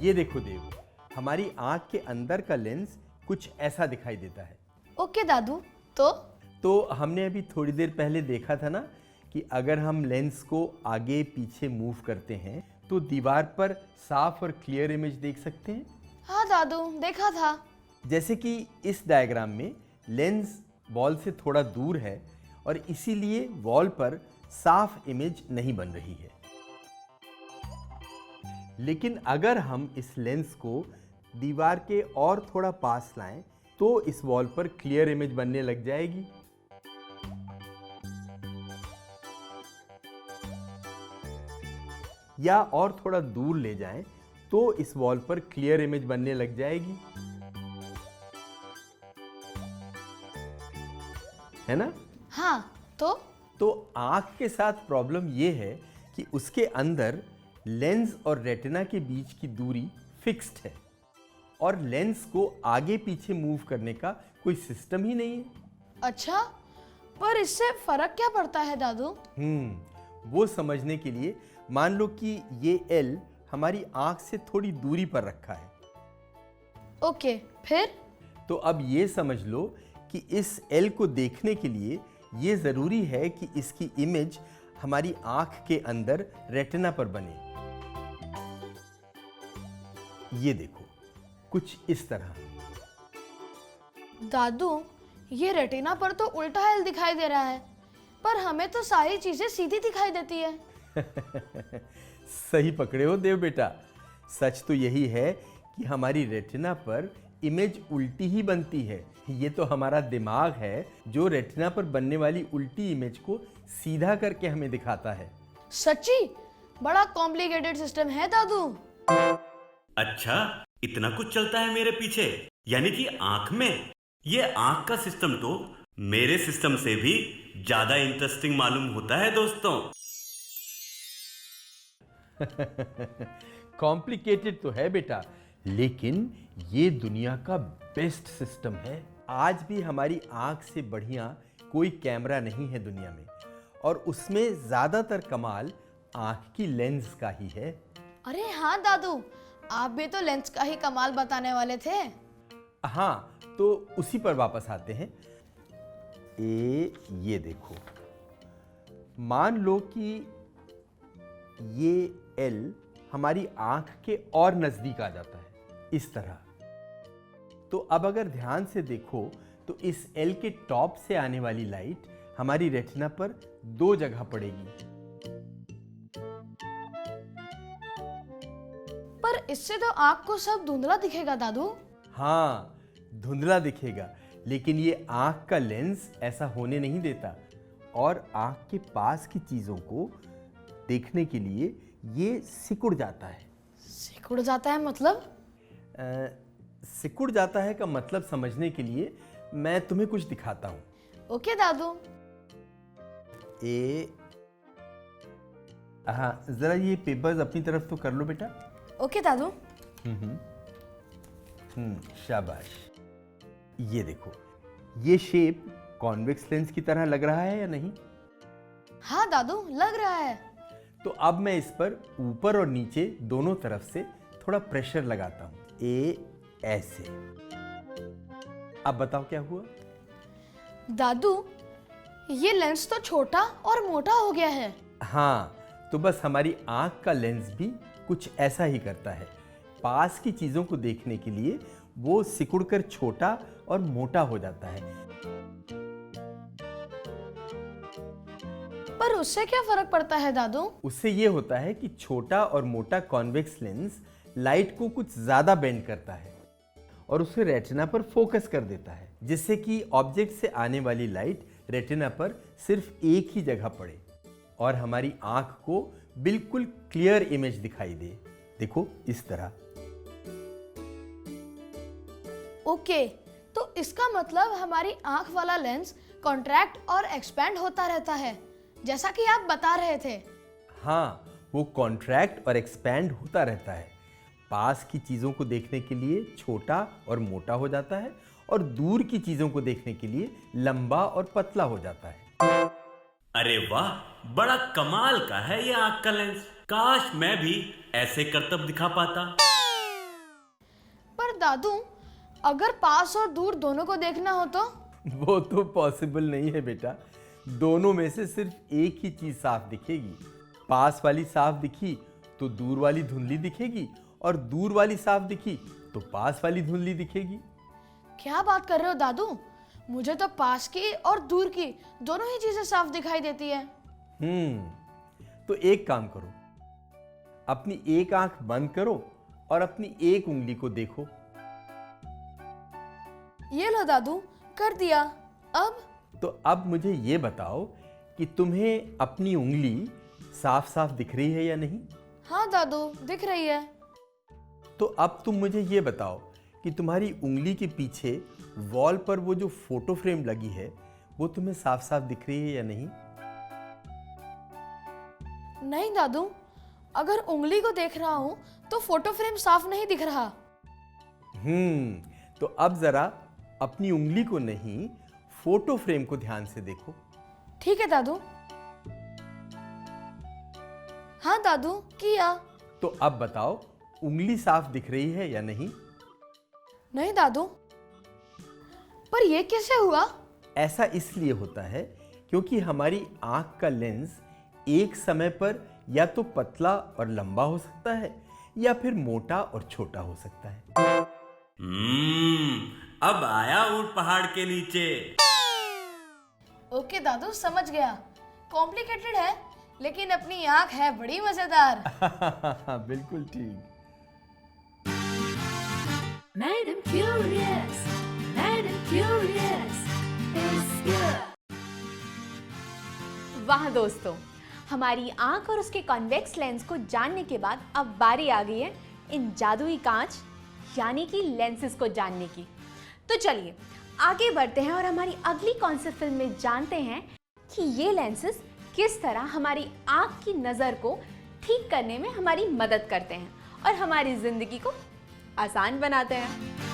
ये देखो देव, हमारी आंख के अंदर का लेंस कुछ ऐसा दिखाई देता है। ओके दादू, तो हमने अभी थोड़ी देर पहले देखा था ना कि अगर हम लेंस को आगे पीछे मूव करते हैं तो दीवार पर साफ और क्लियर इमेज देख सकते हैं। हाँ दादू, देखा था। जैसे कि इस डायग्राम में लेंस वॉल से थोड़ा दूर है और इसीलिए वॉल पर साफ इमेज नहीं बन रही है। लेकिन अगर हम इस लेंस को दीवार के और थोड़ा पास लाएं तो इस वॉल पर क्लियर इमेज बनने लग जाएगी। या और थोड़ा दूर ले जाएं तो इस वॉल पर क्लियर इमेज बनने लग जाएगी, है ना? हाँ, तो आंख के साथ प्रॉब्लम यह है कि उसके अंदर लेंस और रेटिना के बीच की दूरी फिक्स्ड है और लेंस को आगे पीछे मूव करने का कोई सिस्टम ही नहीं है। अच्छा, पर इससे फर्क क्या पड़ता है दादू? वो समझने के लिए मान लो कि ये एल हमारी आंख से थोड़ी दूरी पर रखा है। ओके, फिर? तो अब ये समझ लो कि इस एल को देखने के लिए ये जरूरी है कि इसकी इमेज हमारी आंख के अंदर रेटिना पर बने। ये देखो, कुछ इस तरह। दादू, ये रेटिना पर तो उल्टा एल दिखाई दे रहा है, पर हमें तो सारी चीजें सीधी दिखाई देती है। सही पकड़े हो देव बेटा। सच तो यही है कि हमारी रेटिना पर इमेज उल्टी ही बनती है। ये तो हमारा दिमाग है जो रेटिना पर बनने वाली उल्टी इमेज को सीधा करके हमें दिखाता है। सच्ची? बड़ा कॉम्प्लिकेटेड सिस्टम है दादू। अच्छा, इतना कुछ चलता है मेरे पीछे, यानी कि आंख में। ये आंख का सिस्टम तो मेरे सिस्टम से भी ज्यादा इंटरेस्टिंग मालूम होता है दोस्तों। कॉम्प्लिकेटेड तो है बेटा, लेकिन ये दुनिया का बेस्ट सिस्टम है। आज भी हमारी आंख से बढ़िया कोई कैमरा नहीं है दुनिया में, और उसमें ज्यादातर कमाल आंख की लेंस का ही है। अरे हाँ दादू, आप भी तो लेंस का ही कमाल बताने वाले थे। हाँ, तो उसी पर वापस आते हैं। ये देखो, मान लो कि ये एल हमारी आंख के और नजदीक आ जाता है, इस तरह। तो अब अगर ध्यान से देखो तो इस एल के टॉप से आने वाली लाइट हमारी रेटिना पर दो जगह पड़ेगी। पर इससे तो आंख को सब धुंधला दिखेगा दादू। हाँ, धुंधला दिखेगा, लेकिन ये आंख का लेंस ऐसा होने नहीं देता और आंख के पास की चीजों को देखने के लिए ये सिकुड़ जाता है। सिकुड़ जाता है मतलब? सिकुड़ जाता है का मतलब समझने के लिए मैं तुम्हें कुछ दिखाता हूं। ओके दादू। हाँ, जरा ये पेपर्स अपनी तरफ तो कर लो बेटा। ओके दादू। शाबाश। ये देखो, ये शेप कॉन्वेक्स लेंस की तरह लग रहा है या नहीं? हाँ दादू, लग रहा है। तो अब मैं इस पर ऊपर और नीचे दोनों तरफ से थोड़ा प्रेशर लगाता हूं। ऐसे। अब बताओ क्या हुआ? दादू, ये लेंस तो छोटा और मोटा हो गया है। हाँ, तो बस हमारी आंख का लेंस भी कुछ ऐसा ही करता है। पास की चीजों को देखने के लिए वो सिकुड़कर छोटा और मोटा हो जाता है। पर उससे क्या फर्क पड़ता है दादू? उससे ये होता है कि छोटा और मोटा कॉन्वेक्स लेंस लाइट को कुछ ज्यादा बेंड करता है और उसे रेटिना पर फोकस कर देता है, जिससे कि ऑब्जेक्ट से आने वाली लाइट रेटिना पर सिर्फ एक ही जगह पड़े और हमारी आंख को बिल्कुल क्लियर इमेज दिखाई दे। देखो, इस तरह। ओके, तो इसका मतलब हमारी आंख वाला लेंस कॉन्ट्रैक्ट और एक्सपैंड होता रहता है, जैसा कि आप बता रहे थे। हाँ, वो कॉन्ट्रैक्ट और एक्सपैंड होता रहता है। पास की चीजों को देखने के लिए छोटा और मोटा हो जाता है और दूर की चीजों को देखने के लिए लंबा और पतला हो जाता है। अरे वाह, बड़ा कमाल का है ये आंख का लेंस। काश मैं भी ऐसे करतब दिखा पाता। दादू, अगर पास और दूर दोनों को देखना हो तो? वो तो पॉसिबल नहीं है बेटा। दोनों में से सिर्फ एक ही चीज साफ दिखेगी। पास वाली साफ दिखी तो दूर वाली धुंधली दिखेगी, और दूर वाली साफ दिखी तो पास वाली धुंधली दिखेगी। क्या बात कर रहे हो दादू? मुझे तो पास की और दूर की दोनों ही चीजें साफ दिखाई देती है। तो एक काम करो, अपनी एक आंख बंद करो और अपनी एक उंगली को देखो। ये लो दादू, कर दिया। अब? तो अब मुझे ये बताओ कि तुम्हें अपनी उंगली साफ साफ दिख रही है या नहीं? हाँ दादू, दिख रही है। तो अब तुम मुझे ये बताओ कि तुम्हारी उंगली के पीछे वॉल पर वो जो फोटो फ्रेम लगी है वो तुम्हें साफ साफ दिख रही है या नहीं? नहीं दादू, अगर उंगली को देख रहा हूं तो फोटो फ्रेम साफ नहीं दिख रहा। तो अब जरा अपनी उंगली को नहीं, फोटो फ्रेम को ध्यान से देखो। ठीक है दादू। हाँ दादू, किया। तो अब बताओ, उंगली साफ दिख रही है या नहीं? नहीं दादू, पर ये कैसे हुआ? ऐसा इसलिए होता है क्योंकि हमारी आंख का लेंस एक समय पर या तो पतला और लंबा हो सकता है या फिर मोटा और छोटा हो सकता है। अब आया ऊंट पहाड़ के नीचे। ओके दादू, समझ गया। कॉम्प्लिकेटेड है, लेकिन अपनी आंख है बड़ी मजेदार। बिल्कुल ठीक। Madam Curious is here. वाह दोस्तों, हमारी आंख और उसके कॉन्वेक्स लेंस को जानने के बाद अब बारी आ गई है इन जादुई कांच यानी कि लेंसेज को जानने की। तो चलिए आगे बढ़ते हैं और हमारी अगली कॉन्सेप्ट फिल्म में जानते हैं कि ये लेंसेज किस तरह हमारी आंख की नज़र को ठीक करने में हमारी मदद करते हैं और हमारी जिंदगी को आसान बनाते हैं।